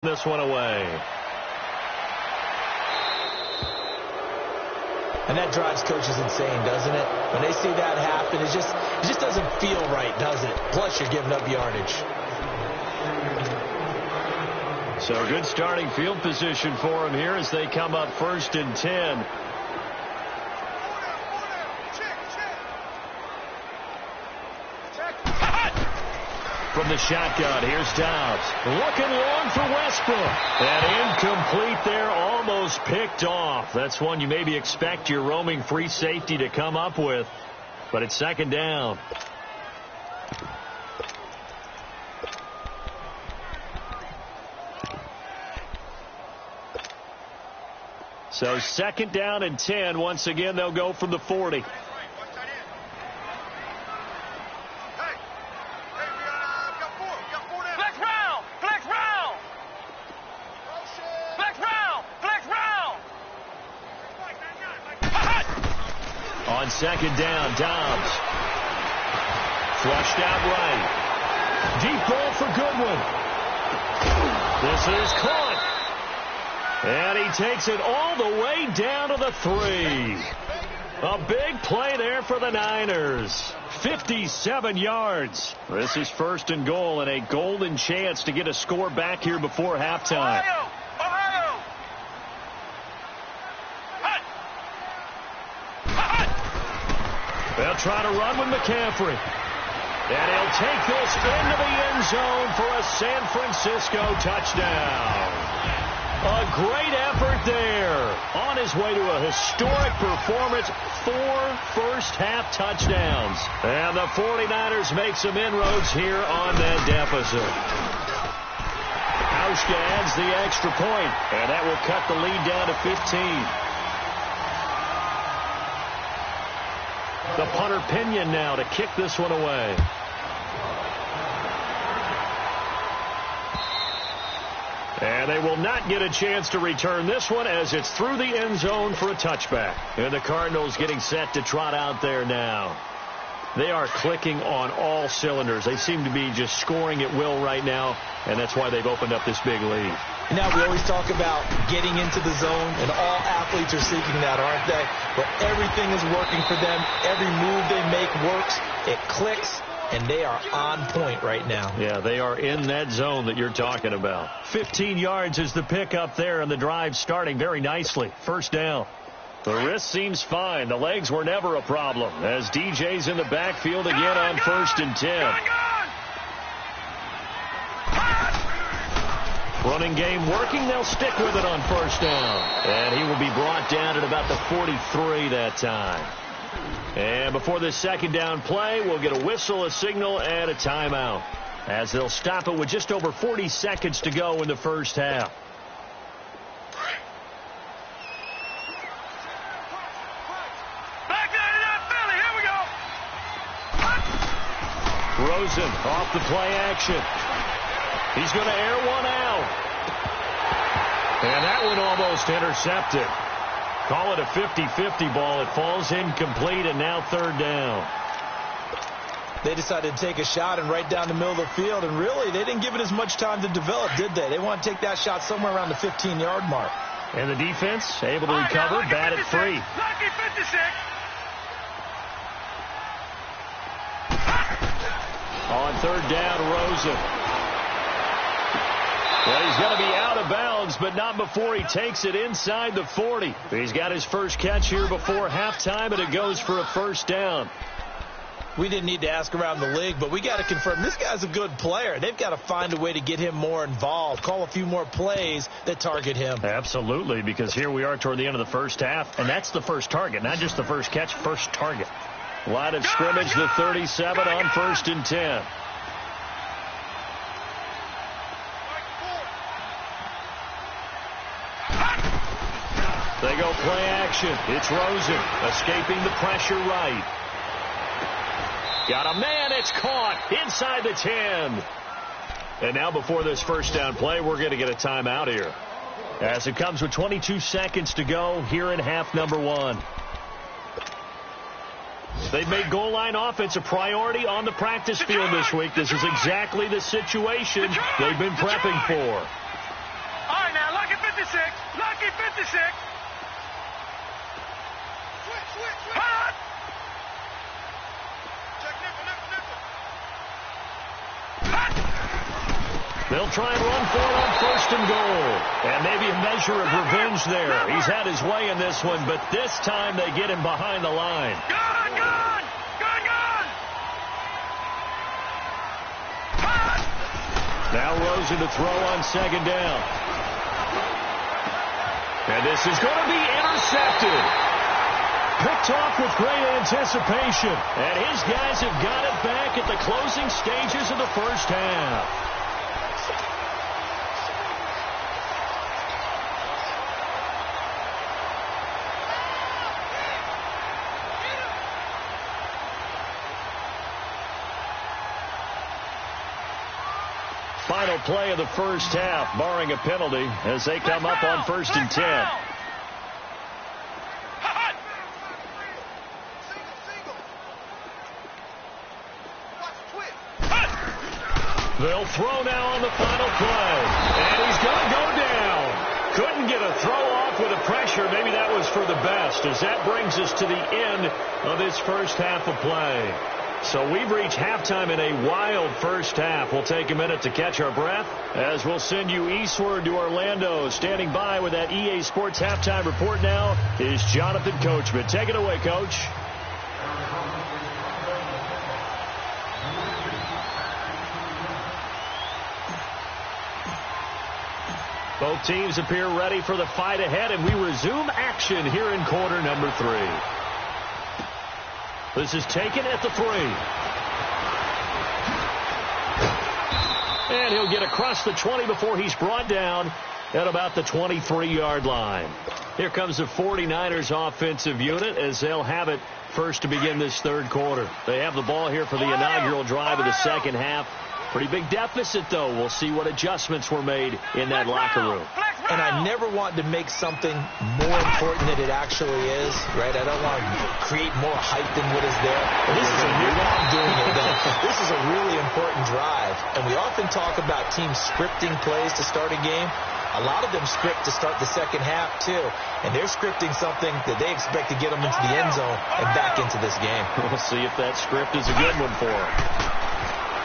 this one away. And that drives coaches insane, doesn't it? When they see that happen, it just doesn't feel right, does it? Plus, you're giving up yardage. So good starting field position for him here as they come up 1st and 10. From the shotgun, here's Dobbs. Looking long for Westbrook. And incomplete there, almost picked off. That's one you maybe expect your roaming free safety to come up with. But it's 2nd down. So 2nd down and 10. Once again, they'll go from the 40. On 2nd down, Dobbs. Flushed out right. Deep ball for Goodwin. This is caught. And he takes it all the way down to the 3. A big play there for the Niners. 57 yards. This is 1st and goal and a golden chance to get a score back here before halftime. They'll try to run with McCaffrey. And he'll take this into the end zone for a San Francisco touchdown. A great effort there. On his way to a historic performance, 4 first-half touchdowns. And the 49ers make some inroads here on that deficit. Hauschka adds the extra point, and that will cut the lead down to 15. The punter Pinion now to kick this one away. And they will not get a chance to return this one as it's through the end zone for a touchback. And the Cardinals getting set to trot out there now. They are clicking on all cylinders. They seem to be just scoring at will right now, and that's why they've opened up this big lead. Now, we always talk about getting into the zone, and all athletes are seeking that, aren't they? But everything is working for them. Every move they make works. It clicks, and they are on point right now. Yeah, they are in that zone that you're talking about. 15 yards is the pickup there, and the drive starting very nicely. 1st down. The wrist seems fine. The legs were never a problem as DJ's in the backfield again on 1st and 10. Running game working. They'll stick with it on 1st down. And he will be brought down at about the 43 that time. And before this 2nd down play, we'll get a whistle, a signal, and a timeout as they'll stop it with just over 40 seconds to go in the 1st half. Rosen off the play action. He's going to air one out. And that one almost intercepted. Call it a 50-50 ball. It falls incomplete, and now 3rd down. They decided to take a shot and right down the middle of the field, and really, they didn't give it as much time to develop, did they? They want to take that shot somewhere around the 15-yard mark. And the defense able to recover, bat it free. Lucky 56. On 3rd down, Rosen. Well, he's going to be out of bounds, but not before he takes it inside the 40. He's got his first catch here before halftime, and it goes for a 1st down. We didn't need to ask around the league, but we got to confirm this guy's a good player. They've got to find a way to get him more involved, call a few more plays that target him. Absolutely, because here we are toward the end of the 1st half, and that's the first target, not just the first catch, first target. Line of scrimmage, the 37 on 1st and 10. They go play action. It's Rosen escaping the pressure right. Got a man. It's caught inside the 10. And now before this 1st down play, we're going to get a timeout here, as it comes with 22 seconds to go here in half number 1. They've made goal line offense a priority on the practice field this week. This is exactly the situation they've been prepping for. 56. Hot. Check nickel. They'll try and run for it on 1st and goal. And maybe a measure of revenge there. He's had his way in this one, but this time they get him behind the line. Gone. Hot. Now Rosen to throw on 2nd down. And this is going to be intercepted. Picked off with great anticipation. And his guys have got it back at the closing stages of the first half. Final play of the first half, barring a penalty, as they come up on 1st and 10. They'll throw now on the final play. And he's going to go down. Couldn't get a throw off with the pressure. Maybe that was for the best, as that brings us to the end of this first half of play. So we've reached halftime in a wild first half. We'll take a minute to catch our breath as we'll send you eastward to Orlando. Standing by with that EA Sports halftime report now is Jonathan Coachman. Take it away, Coach. Both teams appear ready for the fight ahead, and we resume action here in quarter number 3. This is taken at the 3. And he'll get across the 20 before he's brought down at about the 23-yard line. Here comes the 49ers offensive unit as they'll have it first to begin this third quarter. They have the ball here for the inaugural drive of the second half. Pretty big deficit, though. We'll see what adjustments were made in that locker room. And I never want to make something more important than it actually is, right? I don't want to create more hype than what is there. This is a This is a really important drive. And we often talk about teams scripting plays to start a game. A lot of them script to start the second half, too. And they're scripting something that they expect to get them into the end zone and back into this game. We'll see if that script is a good one for them.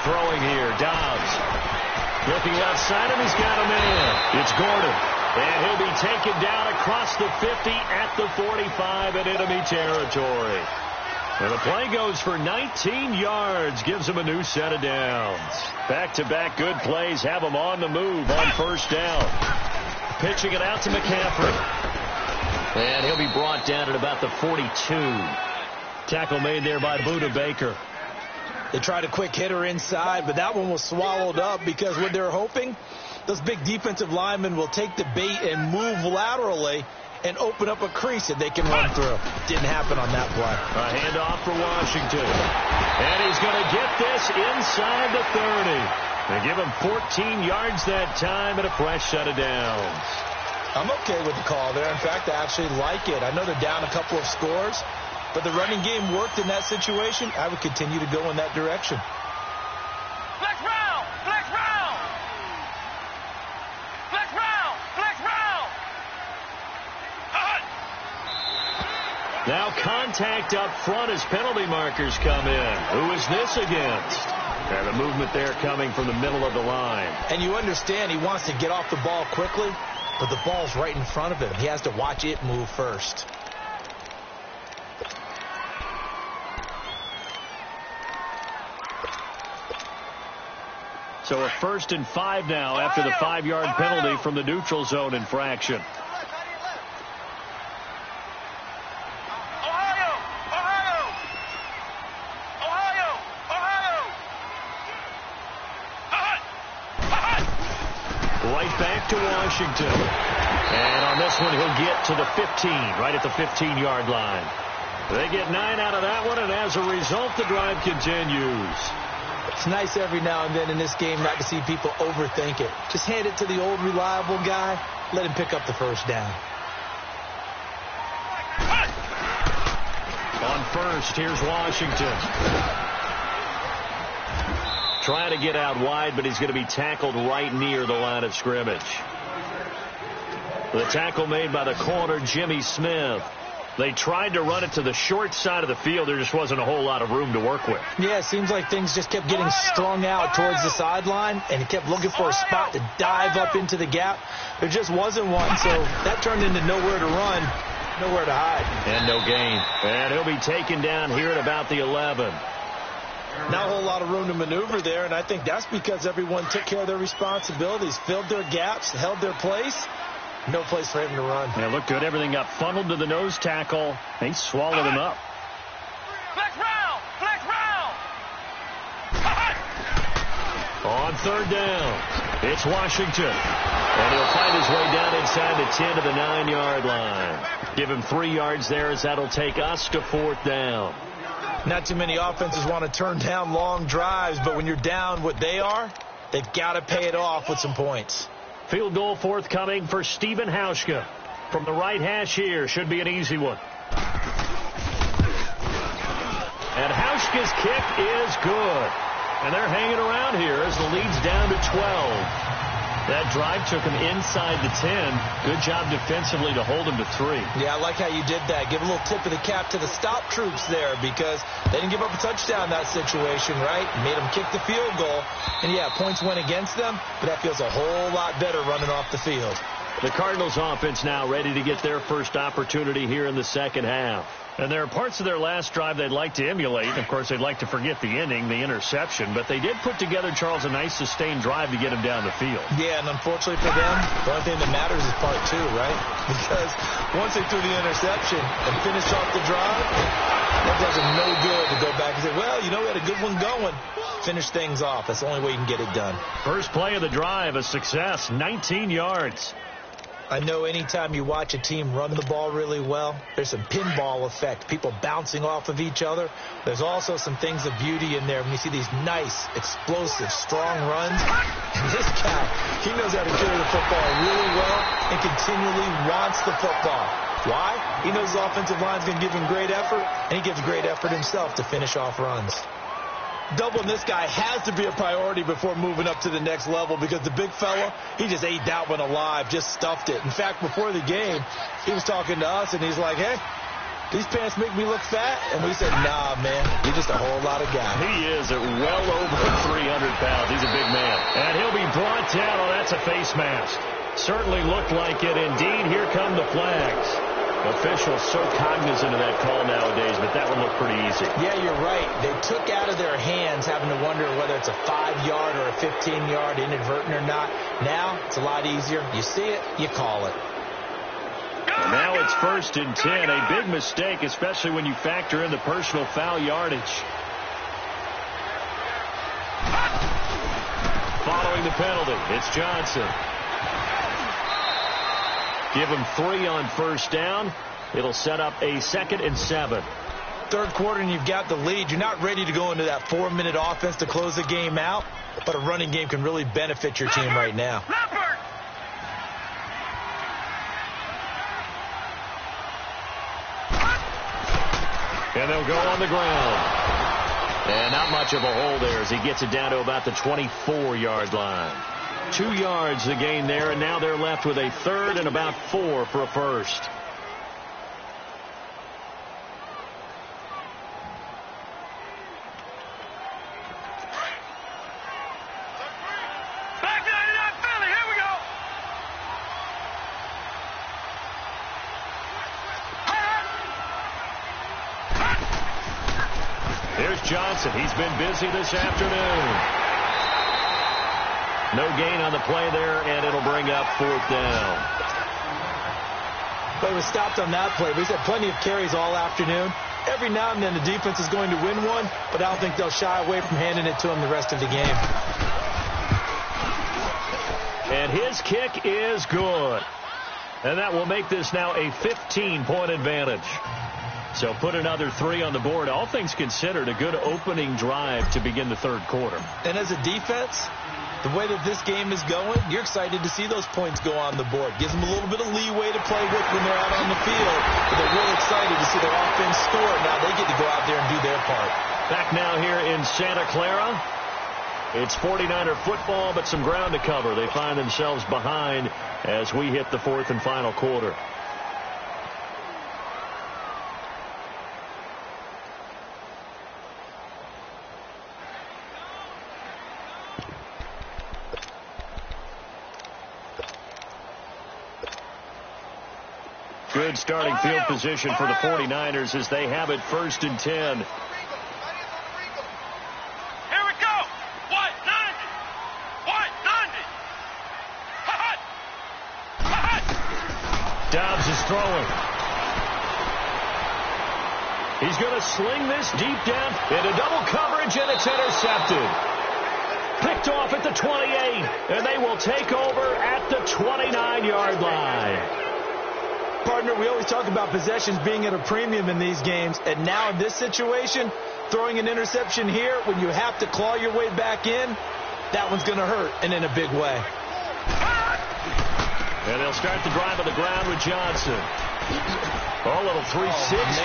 Throwing here, Dobbs. Looking left side, and he's got a man. It's Gordon. And he'll be taken down across the 50 at the 45 in enemy territory. And the play goes for 19 yards. Gives him a new set of downs. Back-to-back good plays have him on the move on first down. Pitching it out to McCaffrey. And he'll be brought down at about the 42. Tackle made there by Budda Baker. They tried a quick hitter inside, but that one was swallowed up because what they're hoping, those big defensive linemen will take the bait and move laterally and open up a crease that they can run through. Didn't happen on that play. A handoff for Washington. And he's going to get this inside the 30. They give him 14 yards that time and a fresh set of downs. I'm okay with the call there. In fact, I actually like it. I know they're down a couple of scores, but the running game worked in that situation. I would continue to go in that direction. Flex round! Flex round! Flex round! Flex round! Hot! Now contact up front as penalty markers come in. Who is this against? And the movement there coming from the middle of the line. And you understand he wants to get off the ball quickly, but the ball's right in front of him. He has to watch it move first. So a 1st and 5 now after the 5-yard penalty from the neutral zone infraction. Right back to Washington. And on this one, he'll get to the 15, right at the 15-yard line. They get 9 out of that one, and as a result, the drive continues. It's nice every now and then in this game not to see people overthink it. Just hand it to the old reliable guy. Let him pick up the first down. On first, here's Washington. Trying to get out wide, but he's going to be tackled right near the line of scrimmage. The tackle made by the corner, Jimmy Smith. They tried to run it to the short side of the field. There just wasn't a whole lot of room to work with. Yeah, it seems like things just kept getting strung out towards the sideline, and he kept looking for a spot to dive up into the gap. There just wasn't one, so that turned into nowhere to run, nowhere to hide. And no gain. And he'll be taken down here at about the 11. Not a whole lot of room to maneuver there, and I think that's because everyone took care of their responsibilities, filled their gaps, held their place. No place for him to run. Yeah, looked good. Everything got funneled to the nose tackle. They swallowed him up. Flex round! Flex round! On third down, it's Washington. And he'll find his way down inside the 10 to the 9-yard line. Give him 3 yards there as that'll take us to fourth down. Not too many offenses want to turn down long drives, but when you're down what they are, they've got to pay it off with some points. Field goal forthcoming for Stephen Hauschka. From the right hash here, should be an easy one. And Hauschka's kick is good. And they're hanging around here as the lead's down to 12. That drive took him inside the 10. Good job defensively to hold him to 3. Yeah, I like how you did that. Give a little tip of the cap to the stop troops there because they didn't give up a touchdown in that situation, right? Made them kick the field goal. And, yeah, points went against them, but that feels a whole lot better running off the field. The Cardinals offense now ready to get their first opportunity here in the second half. And there are parts of their last drive they'd like to emulate. Of course, they'd like to forget the ending, the interception. But they did put together, Charles, a nice sustained drive to get him down the field. Yeah, and unfortunately for them, the only thing that matters is part 2, right? Because once they threw the interception and finished off the drive, that does them no good to go back and say, well, you know, we had a good one going. Finish things off. That's the only way you can get it done. First play of the drive, a success, 19 yards. I know anytime you watch a team run the ball really well, there's some pinball effect, people bouncing off of each other. There's also some things of beauty in there when you see these nice, explosive, strong runs. And this guy, he knows how to carry the football really well and continually wants the football. Why? He knows the offensive line's going to give him great effort, and he gives great effort himself to finish off runs. Doubling this guy has to be a priority before moving up to the next level because the big fella, he just ate that one alive, just stuffed it. In fact, before the game, he was talking to us, and he's like, hey, these pants make me look fat? And we said, nah, man, you're just a whole lot of guy. He is at well over 300 pounds. He's a big man. And he'll be brought down. Oh, that's a face mask. Certainly looked like it. Indeed, here come the flags. Officials so cognizant of that call nowadays, but that one looked pretty easy. Yeah, you're right. They took out of their hands having to wonder whether it's a 5-yard or a 15-yard inadvertent or not. Now, it's a lot easier. You see it, you call it. And now it's 1st and 10. A big mistake, especially when you factor in the personal foul yardage. Following the penalty, it's Johnson. Give him 3 on first down. It'll set up a 2nd and 7. Third quarter and you've got the lead. You're not ready to go into that 4-minute offense to close the game out, but a running game can really benefit your team right now. And they'll go on the ground. And not much of a hole there as he gets it down to about the 24-yard line. 2 yards the gain there, and now they're left with a 3rd and about 4 for a first. Back 99 Philly, here we go. Here's Johnson. He's been busy this afternoon. No gain on the play there, and it'll bring up 4th down. But he was stopped on that play. He's had plenty of carries all afternoon. Every now and then the defense is going to win one, but I don't think they'll shy away from handing it to him the rest of the game. And his kick is good. And that will make this now a 15-point advantage. So put another 3 on the board. All things considered, a good opening drive to begin the third quarter. And as a defense, the way that this game is going, you're excited to see those points go on the board. Gives them a little bit of leeway to play with when they're out on the field. But they're really excited to see their offense score. Now they get to go out there and do their part. Back now here in Santa Clara. It's 49er football, but some ground to cover. They find themselves behind as we hit the fourth and final quarter. Good starting field position for the 49ers as they have it 1st and 10. Here we go. White 90. White 90. Hot. Hot. Dobbs is throwing. He's going to sling this deep down into double coverage, and it's intercepted. Picked off at the 28, and they will take over at the 29-yard line. Partner, we always talk about possessions being at a premium in these games, and now in this situation, throwing an interception here when you have to claw your way back in, that one's going to hurt, and in a big way. And they'll start the drive on the ground with Johnson. A little 360.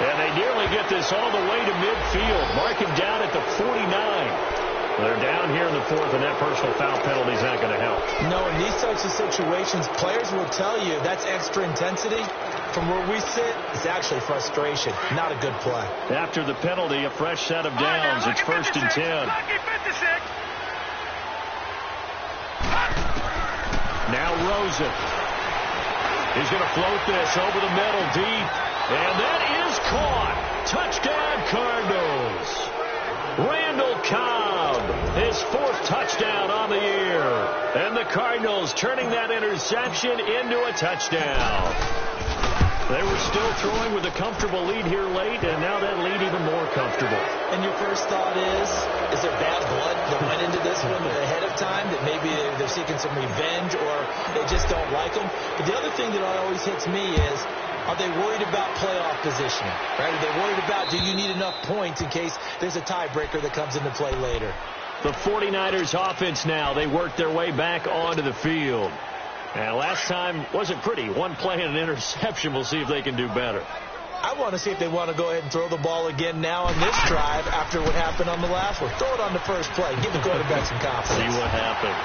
And they nearly get this all the way to midfield. Mark him down at the 49. They're down here in the fourth, and that personal foul penalty is not going to help. No, in these types of situations, players will tell you that's extra intensity. From where we sit, it's actually frustration. Not a good play. After the penalty, a fresh set of downs. It's 1st and 10. Now Rosen. He's going to float this over the middle deep. And that is caught. Touchdown, Cardinals. Randall Cobb, his 4th touchdown on the year. And the Cardinals turning that interception into a touchdown. They were still throwing with a comfortable lead here late, and now that lead even more comfortable. And your first thought is there bad blood that went into this one ahead of time, that maybe they're seeking some revenge or they just don't like them? But the other thing that always hits me is, are they worried about playoff positioning? Right? Are they worried about, do you need enough points in case there's a tiebreaker that comes into play later? The 49ers offense now, they work their way back onto the field. And last time wasn't pretty. One play and an interception. We'll see if they can do better. I want to see if they want to go ahead and throw the ball again now on this drive after what happened on the last one. Throw it on the first play. Give the quarterback some confidence. See what happens.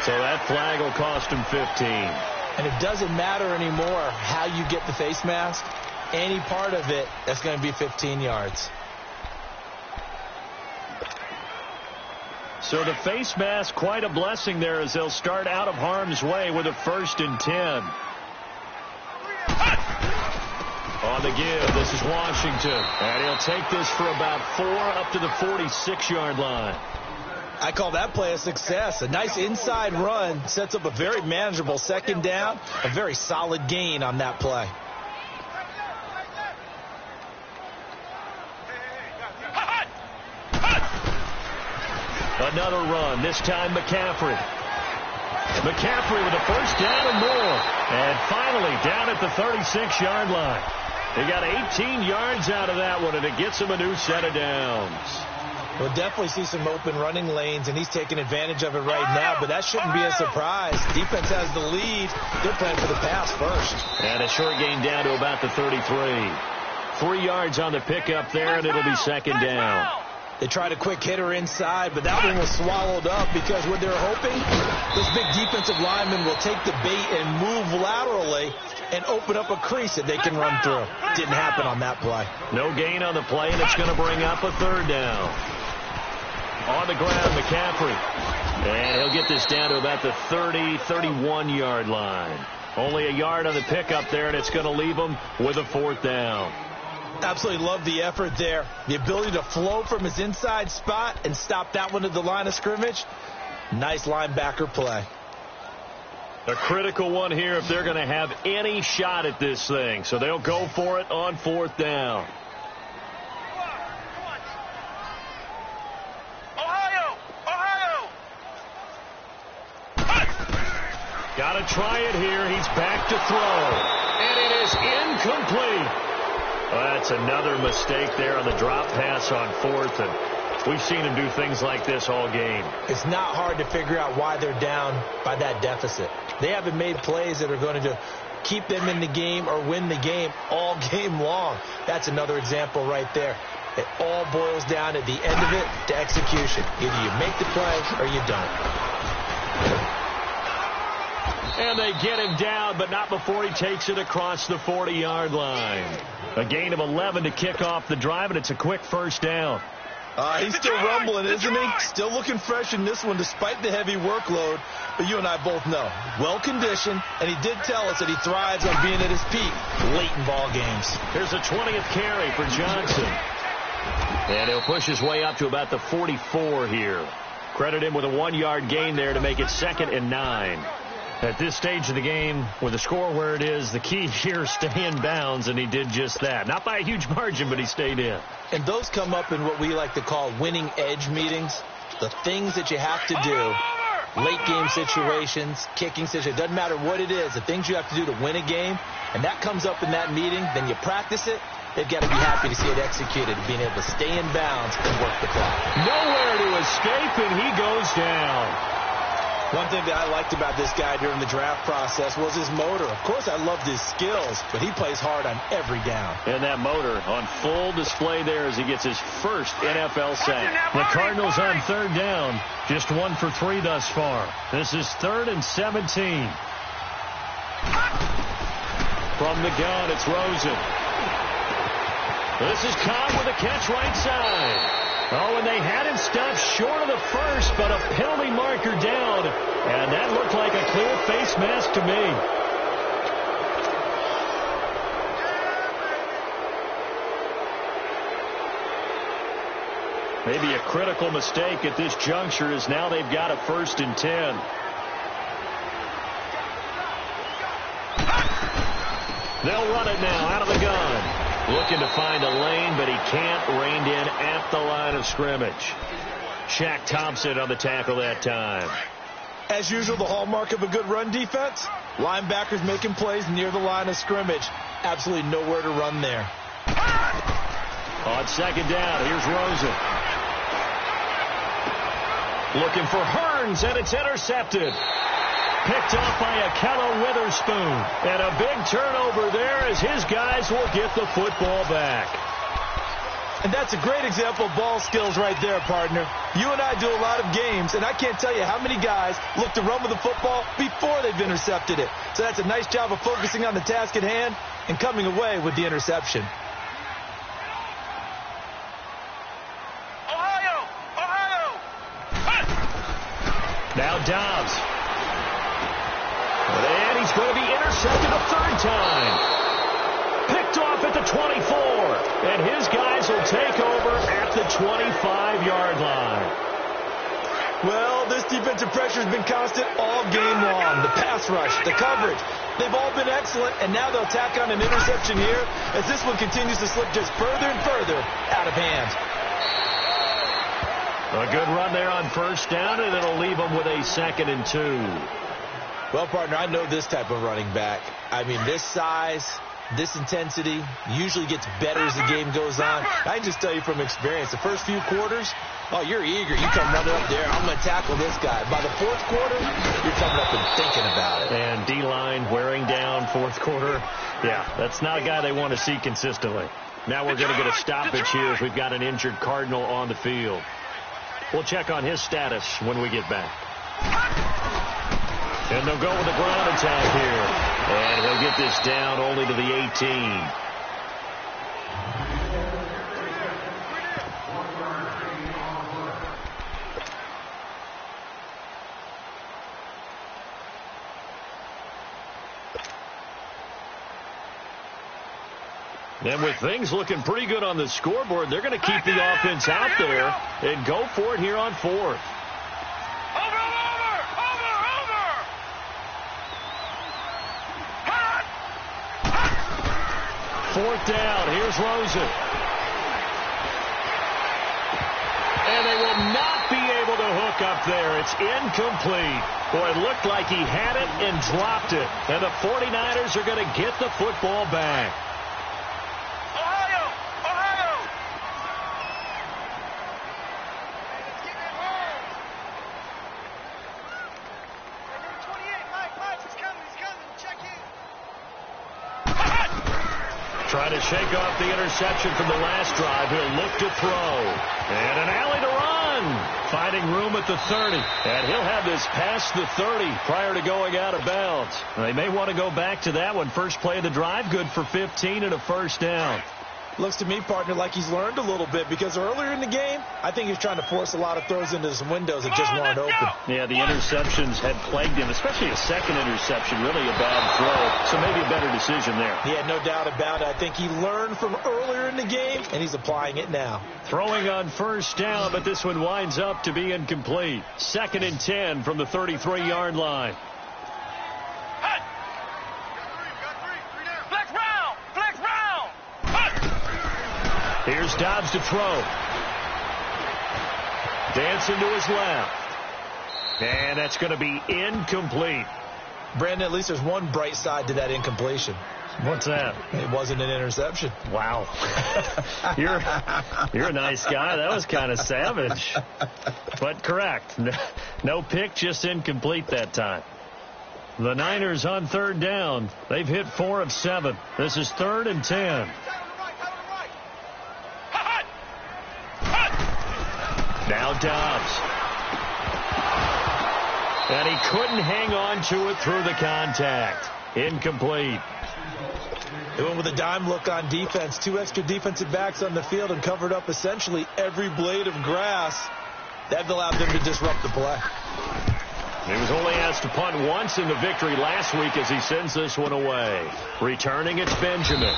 So that flag will cost him 15. And it doesn't matter anymore how you get the face mask. Any part of it, that's going to be 15 yards. So the face mask, quite a blessing there as they'll start out of harm's way with a 1st and 10. On the give, this is Washington. And he'll take this for about 4 up to the 46-yard line. I call that play a success. A nice inside run sets up a very manageable 2nd down. A very solid gain on that play. Another run, this time McCaffrey. McCaffrey with a 1st down and more. And finally down at the 36-yard line. They got 18 yards out of that one, and it gets him a new set of downs. We'll definitely see some open running lanes, and he's taking advantage of it right now, but that shouldn't be a surprise. Defense has the lead. They're playing for the pass first. And a short gain down to about the 33. 3 yards on the pickup there, and it'll be 2nd down. They tried a quick hitter inside, but that one was swallowed up because what they're hoping, those big defensive linemen will take the bait and move laterally and open up a crease that they can run through. Didn't happen on that play. No gain on the play, and it's going to bring up a 3rd down. On the ground, McCaffrey. And he'll get this down to about the 30, 31-yard line. Only a yard on the pickup there, and it's going to leave him with a 4th down. Absolutely love the effort there. The ability to flow from his inside spot and stop that one at the line of scrimmage. Nice linebacker play. A critical one here if they're going to have any shot at this thing. So they'll go for it on 4th down. Got to try it here. He's back to throw. And it is incomplete. That's another mistake there on the drop pass on 4th. And we've seen him do things like this all game. It's not hard to figure out why they're down by that deficit. They haven't made plays that are going to keep them in the game or win the game all game long. That's another example right there. It all boils down at the end of it to execution. Either you make the play or you don't. And they get him down, but not before he takes it across the 40-yard line. A gain of 11 to kick off the drive, and it's a quick first down. He's still rumbling, isn't he? Still looking fresh in this one despite the heavy workload. But you and I both know, well-conditioned, and he did tell us that he thrives on being at his peak late in ball games. Here's a 20th carry for Johnson. And he'll push his way up to about the 44 here. Credit him with a 1-yard gain there to make it 2nd and 9. At this stage of the game, with the score where it is, the key here is stay in bounds, and he did just that. Not by a huge margin, but he stayed in. And those come up in what we like to call winning edge meetings. The things that you have to do, late game situations, kicking situations, doesn't matter what it is, the things you have to do to win a game, and that comes up in that meeting, then you practice it. They've got to be happy to see it executed, being able to stay in bounds and work the clock. Nowhere to escape, and he goes down. One thing that I liked about this guy during the draft process was his motor. Of course, I loved his skills, but he plays hard on every down. And that motor on full display there as he gets his first NFL sack. The Cardinals on 3rd down, just 1 for 3 thus far. This is 3rd and 17. From the gun, it's Rosen. This is Cobb with a catch right side. Oh, and they had him stopped short of the first, but a penalty marker down. And that looked like a clear face mask to me. Maybe a critical mistake at this juncture as now they've got a 1st and 10. They'll run it now out of the gun. Looking to find a lane, but he can't. Reined in at the line of scrimmage. Shaq Thompson on the tackle that time. As usual, the hallmark of a good run defense, linebackers making plays near the line of scrimmage. Absolutely nowhere to run there. On 2nd down, here's Rosen. Looking for Hearns, and it's intercepted. Picked off by Akello Witherspoon. And a big turnover there as his guys will get the football back. And that's a great example of ball skills right there, partner. You and I do a lot of games, and I can't tell you how many guys look to run with the football before they've intercepted it. So that's a nice job of focusing on the task at hand and coming away with the interception. Ohio! Now Dobbs. And he's going to be intercepted a 3rd time. Picked off at the 24. And his guys will take over at the 25-yard line. Well, this defensive pressure has been constant all game long. The pass rush, the coverage, they've all been excellent. And now they'll tack on an interception here as this one continues to slip just further and further out of hand. A good run there on 1st down, and it'll leave them with a 2nd and 2. Well, partner, I know this type of running back. I mean, this size, this intensity usually gets better as the game goes on. I can just tell you from experience, the first few quarters, oh, you're eager. You come running up there. I'm going to tackle this guy. By the 4th quarter, you're coming up and thinking about it. And D-line wearing down 4th quarter. Yeah, that's not a guy they want to see consistently. Now we're going to get a stoppage here as we've got an injured Cardinal on the field. We'll check on his status when we get back. And they'll go with the ground attack here. And he'll get this down only to the 18. And with things looking pretty good on the scoreboard, they're going to keep the offense out there and go for it here on 4th. Fourth down. Here's Rosen. And they will not be able to hook up there. It's incomplete. Boy, it looked like he had it and dropped it. And the 49ers are going to get the football back. Trying to shake off the interception from the last drive. He'll look to throw. And an alley to run. Finding room at the 30. And he'll have this past the 30 prior to going out of bounds. They may want to go back to that one. First play of the drive, good for 15 and a first down. Looks to me, partner, like he's learned a little bit, because earlier in the game, I think he was trying to force a lot of throws into some windows that just weren't open. Yeah, the interceptions had plagued him, especially a second interception, really a bad throw. So maybe a better decision there. Yeah, no doubt about it. I think he learned from earlier in the game, and he's applying it now. Throwing on first down, but this one winds up to be incomplete. 2nd and 10 from the 33-yard line. Here's Dobbs to throw. Dancing to his left. And that's going to be incomplete. Brandon, at least there's one bright side to that incompletion. What's that? It wasn't an interception. Wow. You're a nice guy. That was kind of savage. But correct. No pick, just incomplete that time. The Niners on 3rd down. They've hit 4 of 7. This is 3rd and 10. Now Dobbs. And he couldn't hang on to it through the contact. Incomplete. They went with a dime look on defense. 2 extra defensive backs on the field and covered up essentially every blade of grass. That allowed them to disrupt the play. He was only asked to punt once in the victory last week as he sends this one away. Returning, it's Benjamin.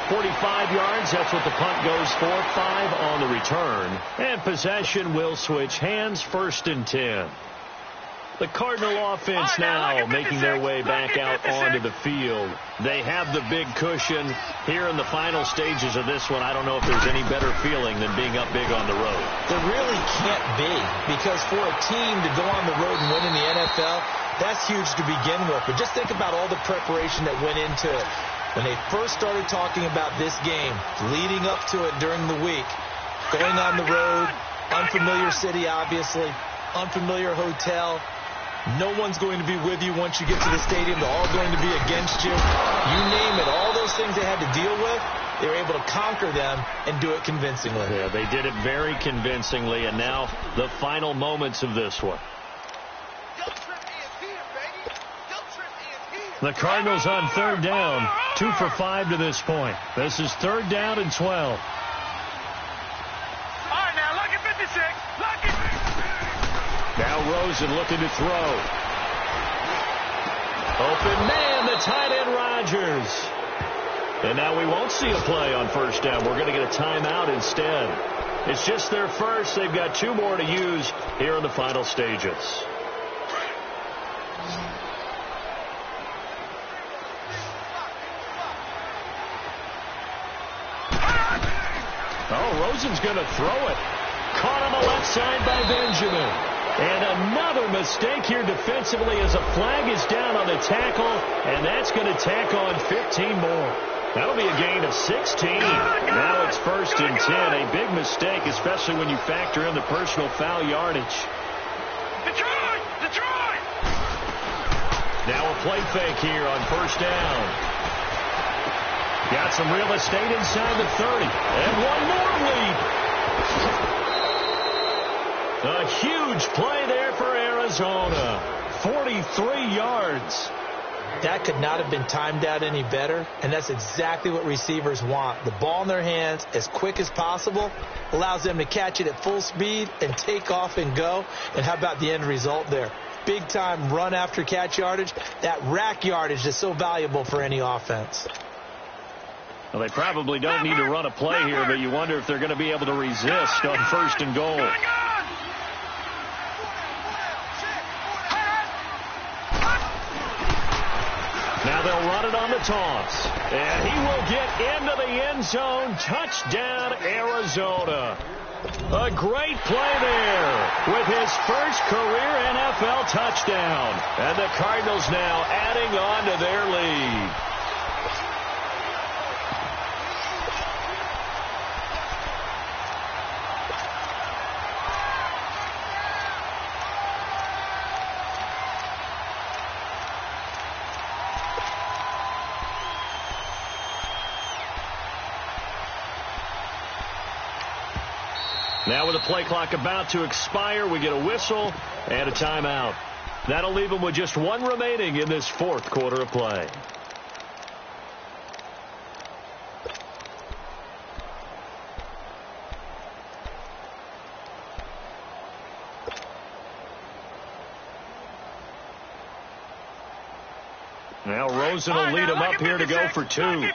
45 yards, that's what the punt goes for. 5 on the return. And possession will switch hands, 1st and 10. The Cardinal offense now making their way back out onto the field. They have the big cushion here in the final stages of this one. I don't know if there's any better feeling than being up big on the road. There really can't be, because for a team to go on the road and win in the NFL, that's huge to begin with. But just think about all the preparation that went into it. When they first started talking about this game, leading up to it during the week, going on the road, unfamiliar city, obviously, unfamiliar hotel. No one's going to be with you once you get to the stadium. They're all going to be against you. You name it. All those things they had to deal with, they were able to conquer them and do it convincingly. Yeah, they did it very convincingly, and now the final moments of this one. The Cardinals on 3rd down, 2 for 5 to this point. This is 3rd down and 12. All right, now, look at 56. Look at... Now Rosen looking to throw. Open man, the tight end Rodgers. And now we won't see a play on 1st down. We're going to get a timeout instead. It's just their first. They've got 2 more to use here in the final stages. Oh, Rosen's going to throw it. Caught on the left side by Benjamin. And another mistake here defensively as a flag is down on the tackle, and that's going to tack on 15 more. That'll be a gain of 16. Now it's 1st and 10. A big mistake, especially when you factor in the personal foul yardage. Detroit! Detroit! Now a play fake here on 1st down. Got some real estate inside the 30. And one more lead. A huge play there for Arizona. 43 yards. That could not have been timed out any better, and that's exactly what receivers want. The ball in their hands as quick as possible allows them to catch it at full speed and take off and go. And how about the end result there? Big-time run after catch yardage. That rack yardage is so valuable for any offense. Well, they probably don't need to run a play here, but you wonder if they're going to be able to resist on 1st and goal. Now they'll run it on the toss. And he will get into the end zone. Touchdown, Arizona. A great play there with his first career NFL touchdown. And the Cardinals now adding on to their lead. Now with the play clock about to expire, we get a whistle and a timeout. That'll leave them with just one remaining in this fourth quarter of play. Now Rosen will lead him up here to go for two.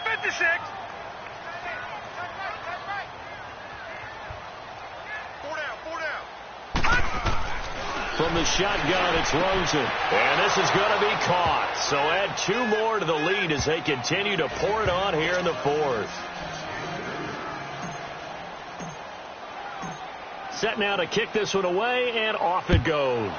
From the shotgun, it's Rosen. And this is going to be caught. So add two more to the lead as they continue to pour it on here in the fourth. Set now to kick this one away, and off it goes.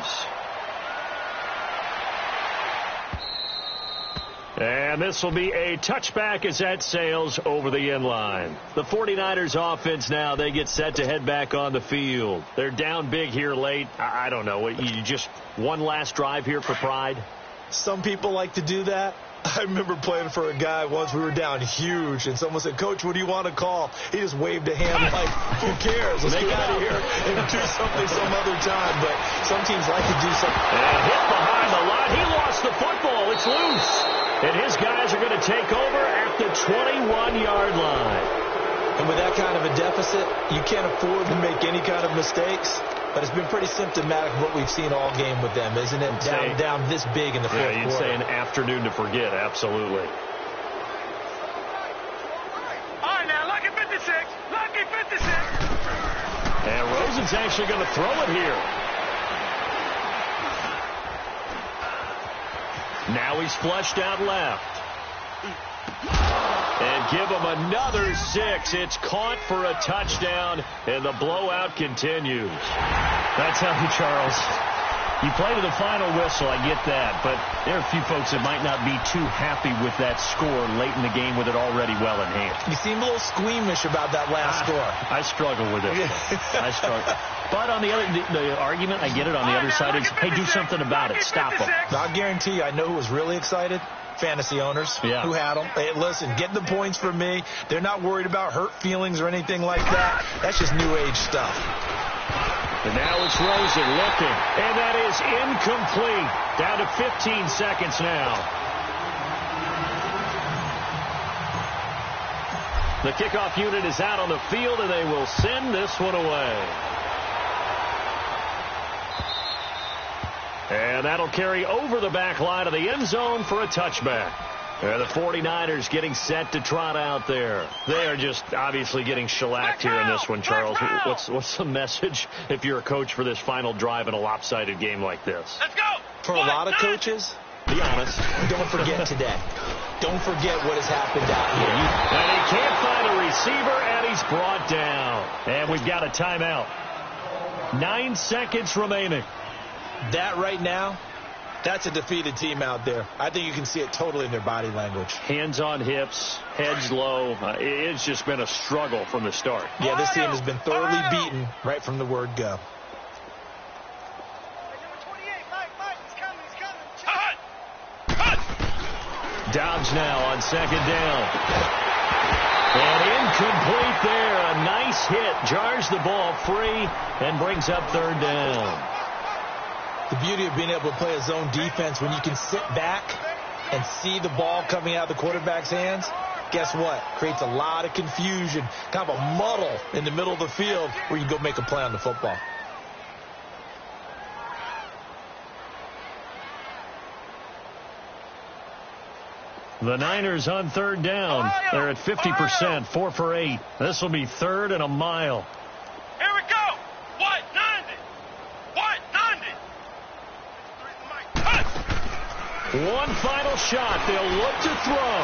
And this will be a touchback as that sails over the end line. The 49ers offense now, they get set to head back on the field. They're down big here late. I don't know. You just one last drive here for pride? Some people like to do that. I remember playing for a guy once. We were down huge, and someone said, "Coach, what do you want to call?" He just waved a hand like, who cares? Let's get out of here and do something some other time. But some teams like to do something. And hit behind the line. He lost the football. It's loose. And his guys are going to take over at the 21-yard line. And with that kind of a deficit, you can't afford to make any kind of mistakes. But it's been pretty symptomatic of what we've seen all game with them, isn't it? Down this big in the fourth quarter. You'd say an afternoon to forget, absolutely. All right, now, lucky 56. Lucky 56. And Rosen's actually going to throw it here. Now he's flushed out left. And give him another 6. It's caught for a touchdown, and the blowout continues. That's how Charles. You play to the final whistle, I get that, but there are a few folks that might not be too happy with that score late in the game with it already well in hand. You seem a little squeamish about that last score. I struggle with it. I struggle. But on the other, the argument, I get it, on the other side is, hey, do something about it. Stop them. Now, I guarantee you, I know who was really excited. Fantasy owners who had them. Hey, listen, get the points for me. They're not worried about hurt feelings or anything like that. That's just new age stuff. And now it's Rosen looking. And that is incomplete. Down to 15 seconds now. The kickoff unit is out on the field, and they will send this one away. And that'll carry over the back line of the end zone for a touchback. The 49ers getting set to trot out there. They are just obviously getting shellacked here in this one, Charles. What's the message if you're a coach for this final drive in a lopsided game like this? Let's go. For a lot of coaches, be honest, don't forget today. Don't forget what has happened out here. And he can't find a receiver, and he's brought down. And we've got a timeout. 9 seconds remaining. That right now, that's a defeated team out there. I think you can see it totally in their body language. Hands on hips, heads low. It's just been a struggle from the start. Yeah, this team has been thoroughly beaten right from the word go. Dobbs now on second down. And incomplete there. A nice hit. Jars the ball free and brings up third down. The beauty of being able to play a zone defense when you can sit back and see the ball coming out of the quarterback's hands, guess what? Creates a lot of confusion, kind of a muddle in the middle of the field where you go make a play on the football. The Niners on third down. They're at 50%, 4 for 8. This will be third and a mile. Here we go. What? 90. What? 90. One final shot. They'll look to throw.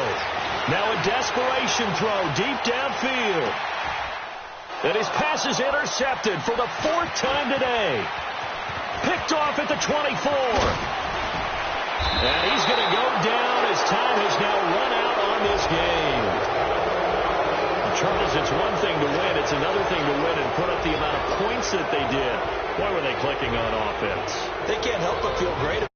Now a desperation throw deep downfield. And his pass is intercepted for the 4th time today. Picked off at the 24. And he's going to go down as time has now run out on this game. Charles, it's one thing to win. It's another thing to win and put up the amount of points that they did. Why were they clicking on offense? They can't help but feel great.